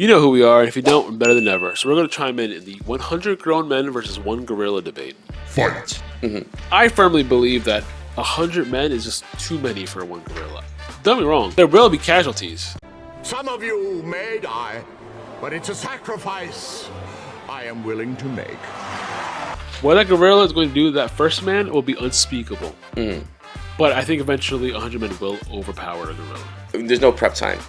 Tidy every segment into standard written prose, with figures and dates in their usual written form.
You know who we are, and if you don't, we're better than ever. So we're going to chime in the 100 grown men versus 1 gorilla debate. Fight! I firmly believe that 100 men is just too many for 1 gorilla. Don't get me wrong, there will be casualties. Some of you may die, but it's a sacrifice I am willing to make. What that gorilla is going to do to that first man will be unspeakable. But I think eventually 100 men will overpower a gorilla. There's no prep time,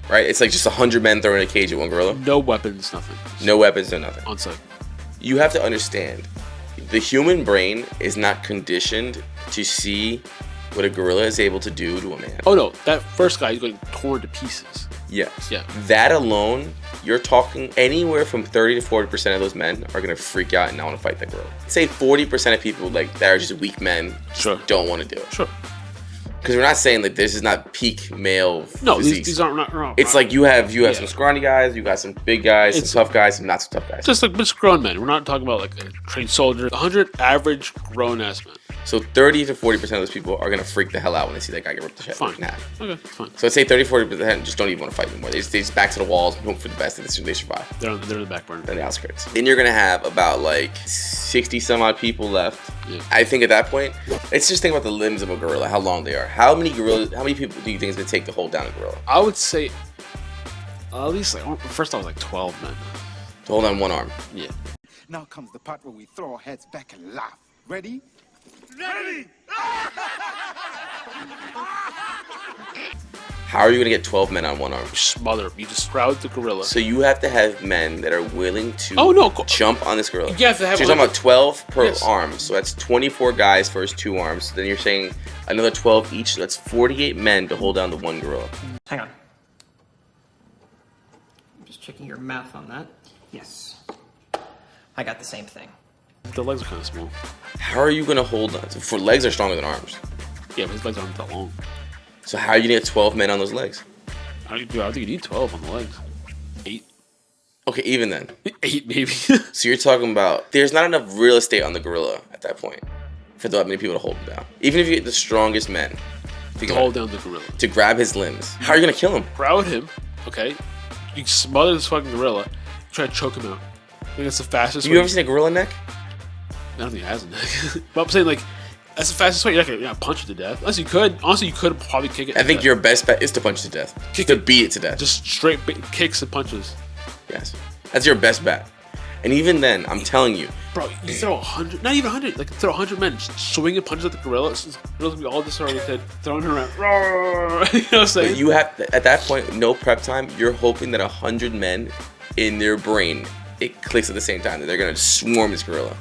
right? It's like just 100 men thrown in a cage at 1 gorilla. No weapons, nothing. No weapons, no nothing. On site. You have to understand, the human brain is not conditioned to see what a gorilla is able to do to a man. Oh no, that first guy is going torn to pieces. Yes. Yeah. That alone, you're talking anywhere from 30 to 40% of those men are gonna freak out and not want to fight that gorilla. Say 40% of people that are just weak men don't want to do it. Sure. Because we're not saying that this is not peak male No, physique. these aren't not. It's like you have some scrawny guys, you got some big guys, some tough guys, some not so tough guys. Just like just grown men. We're not talking about like a trained soldier. 100 average grown ass men. So 30 to 40% of those people are gonna freak the hell out when they see that guy get ripped the shit Fine. in half. Okay, fine. So I'd say 30-40% just don't even want to fight anymore. They just back to the walls and hope for the best and they survive. They're in the back burner. On the outskirts. Then you're gonna have about like 60 some odd people left. Yeah. I think at that point, let's just think about the limbs of a gorilla, how long they are. How many people do you think it's gonna take to hold down a gorilla? I would say at least like first I was like 12 men. To hold on 1 arm. Yeah. Now comes the part where we throw our heads back and laugh. Ready? Ready! How are you gonna get 12 men on 1 arm? You smother. You just crowd the gorilla. So you have to have men that are willing to jump on this gorilla. You have to have. So you're talking about 12 per arm. Yes. So that's 24 guys for his 2 arms. Then you're saying another 12 each. So that's 48 men to hold down the 1 gorilla. Hang on. I'm just checking your math on that. Yes. I got the same thing. The legs are kind of small. How are you gonna hold on? For legs are stronger than arms. Yeah, but his legs aren't that long. So how are you gonna get 12 men on those legs? I think you need 12 on the legs. 8. Okay, even then. 8 maybe. So you're talking about there's not enough real estate on the gorilla at that point for that many people to hold him down. Even if you get the strongest men to hold down the gorilla. To grab his limbs. How are you gonna kill him? Crowd him, okay? You smother this fucking gorilla, try to choke him out. I think that's the fastest way. You ever seen a gorilla neck? I don't think it has a neck. But I'm saying, like, that's the fastest way. You're not gonna punch it to death. Unless you could. Honestly, you could probably kick it. I think your best bet is to punch it to death. To beat it to death. Just straight kicks and punches. Yes. That's your best bet. And even then, I'm telling you. Bro, you throw 100, not even 100, like throw 100 men swinging punches at the gorilla. The gorilla's gonna be all disoriented, throwing her around. You know what I'm saying? But you have, at that point, no prep time. You're hoping that 100 men in their brain, it clicks at the same time. That they're gonna swarm this gorilla.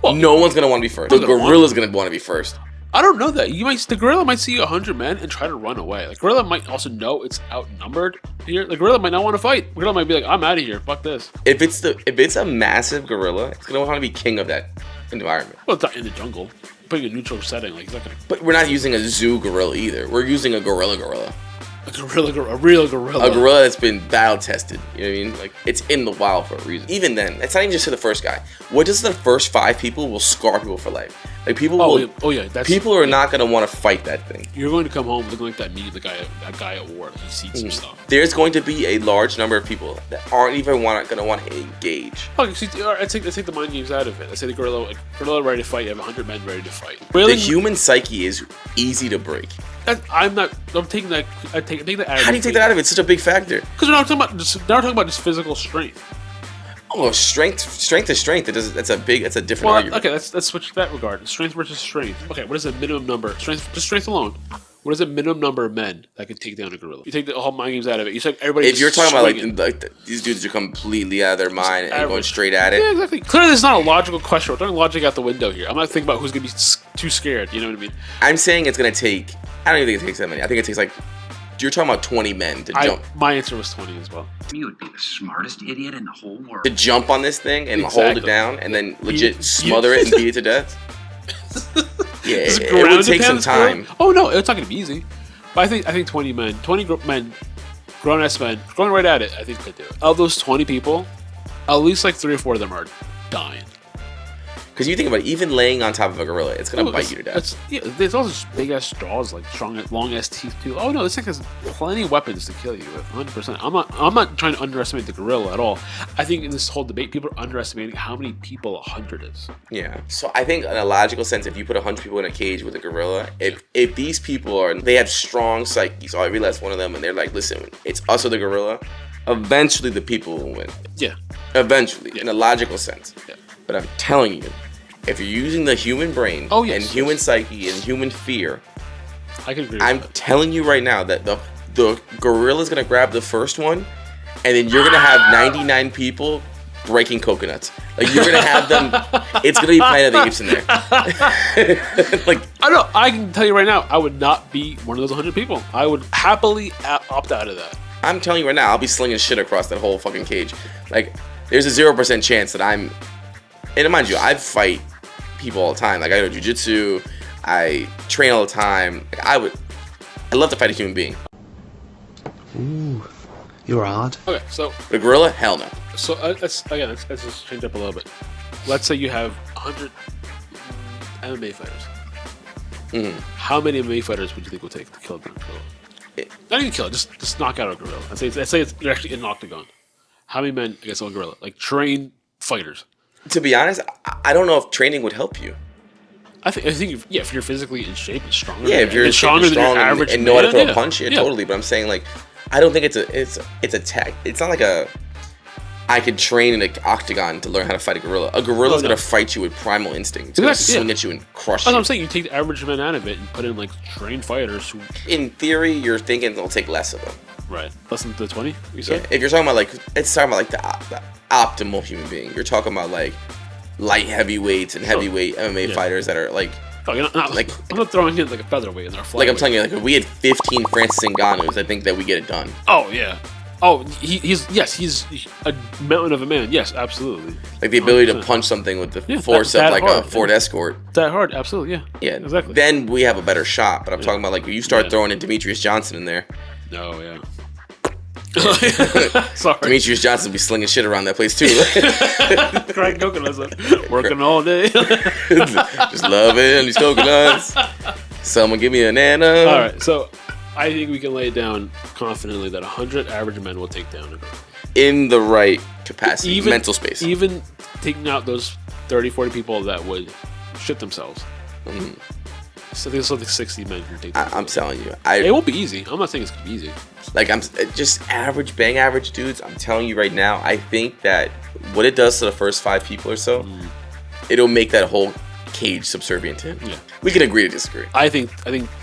Well, no one's gonna want to be first. The gorilla's gonna want to be first. I don't know that. The gorilla might see 100 men and try to run away. The gorilla might also know it's outnumbered here. The gorilla might not want to fight. The gorilla might be like, I'm out of here. Fuck this. If it's a massive gorilla, it's gonna want to be king of that environment. Well, it's not in the jungle. Putting a neutral setting, like he's not gonna. But we're not using a zoo gorilla either. We're using a gorilla. A real gorilla. A gorilla that's been battle tested. You know what I mean? Like, it's in the wild for a reason. Even then, it's not even just to the first guy. What does the first 5 people will scar people for life? Like, people people are not gonna want to fight that thing. You're going to come home looking like that guy at war. He sees some stuff. There's going to be a large number of people that aren't even gonna want to engage. Okay, so I take the mind games out of it. I say the gorilla ready to fight. You have 100 men ready to fight. The human psyche is easy to break. I'm taking that. I take that out of it. How do you take that out of it? It's such a big factor. Because we're not talking about just physical strength. Oh, strength is strength. That's a different argument. Okay, let's switch that regard. Strength versus strength. Okay, what is the minimum number? Strength alone. What is the minimum number of men that could take down a gorilla? You take the whole mind games out of it. You say everybody. If you're talking about like these dudes are completely out of their mind and going straight at it. Yeah, exactly. Clearly, it's not a logical question. We're throwing logic out the window here. I'm not thinking about who's gonna be too scared. You know what I mean? I'm saying it's gonna take. I don't even think it takes that many. I think it takes like. You're talking about 20 men to jump. My answer was 20 as well. You would be the smartest idiot in the whole world. To jump on this thing and hold it down and then legit smother it and beat it to death. Yeah, it would take some time. Oh no, it's not gonna be easy. But I think 20 men, grown ass men, going right at it. I think could do it. Of those 20 people, at least like 3 or 4 of them are dying. Because you think about it, even laying on top of a gorilla, it's gonna bite you to death. Yeah, there's also big ass jaws, like strong, long ass teeth too. Oh no, this thing has plenty of weapons to kill you with. 100%. I'm not trying to underestimate the gorilla at all. I think in this whole debate, people are underestimating how many people 100 is. Yeah. So I think in a logical sense, if you put 100 people in a cage with a gorilla, if these people they have strong psyches, so I realize one of them, and they're like, listen, it's us or the gorilla. Eventually, the people will win. Yeah. Eventually, in a logical sense. Yeah. But I'm telling you, if you're using the human brain and human psyche and human fear, I can agree. I'm telling you right now that the gorilla's gonna grab the first one, and then you're gonna have 99 people breaking coconuts. Like you're gonna have them. It's gonna be Planet of the Apes in there. Like I don't know. I can tell you right now, I would not be one of those 100 people. I would happily opt out of that. I'm telling you right now, I'll be slinging shit across that whole fucking cage. Like there's a 0% chance that I'm. And mind you, I fight people all the time. Like I go to jiu-jitsu, I train all the time. Like I'd love to fight a human being. Ooh, you're odd. Okay, so The gorilla, hell no. So let's just change up a little bit. Let's say you have 100 MMA fighters. How many MMA fighters would you think would take to kill a gorilla? Not even kill it, just knock out a gorilla. Let's say you're actually in an octagon. How many men against a gorilla? Like trained fighters. To be honest, I don't know if training would help you. I think if you're physically in shape and stronger. Yeah, if you're stronger than your strong average and know how to throw man, a punch, totally. But I'm saying like, I don't think it's a tech. It's not like I could train in an octagon to learn how to fight a gorilla. A gorilla's gonna fight you with primal instinct. It's gonna swing at you and crush you. That's what I'm saying. You take the average man out of it and put in like trained fighters who. In theory, you're thinking they'll take less of them. Right. Less than the 20. You said. Yeah. If you're talking about like, it's talking about like the optimal human being. You're talking about like light heavyweights and heavyweight MMA fighters that are like. Oh, you're not, like I'm not throwing in like a featherweight in there. Like I'm telling you, like if we had 15 Francis Ngannous, I think that we get it done. Oh yeah. Oh, he's a mountain of a man. Yes, absolutely. Like the ability 100%. To punch something with the force of like hard, a Ford Escort. That hard, absolutely, yeah. Yeah, exactly. Then we have a better shot. But I'm talking about like you start throwing in Demetrius Johnson in there. Oh yeah. Sorry. Demetrius Johnson be slinging shit around that place too. Crack coconuts, working all day. Just loving these coconuts. Someone give me a nano. All right, so I think we can lay it down confidently that 100 average men will take down a girl. In the right capacity, mental space. Even taking out those 30, 40 people that would shit themselves. So there's like 60 men who take down. I'm telling you. It won't be easy. I'm not saying it's going to be easy. Like, I'm just average dudes. I'm telling you right now, I think that what it does to the first 5 people or so, it'll make that whole cage subservient to him. Yeah. We can agree to disagree. I think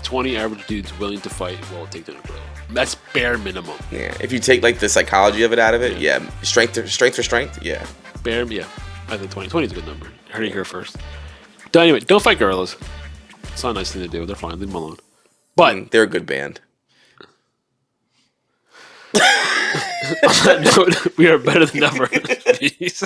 20 average dudes willing to fight will take down a gorilla. That's bare minimum. Yeah. If you take like the psychology of it out of it, strength for strength, yeah. I think 20. 20 is a good number. I heard it here first. Anyway, don't fight gorillas. It's not a nice thing to do. They're fine. Leave them alone. But they're a good band. On that note, we are better than ever. Peace.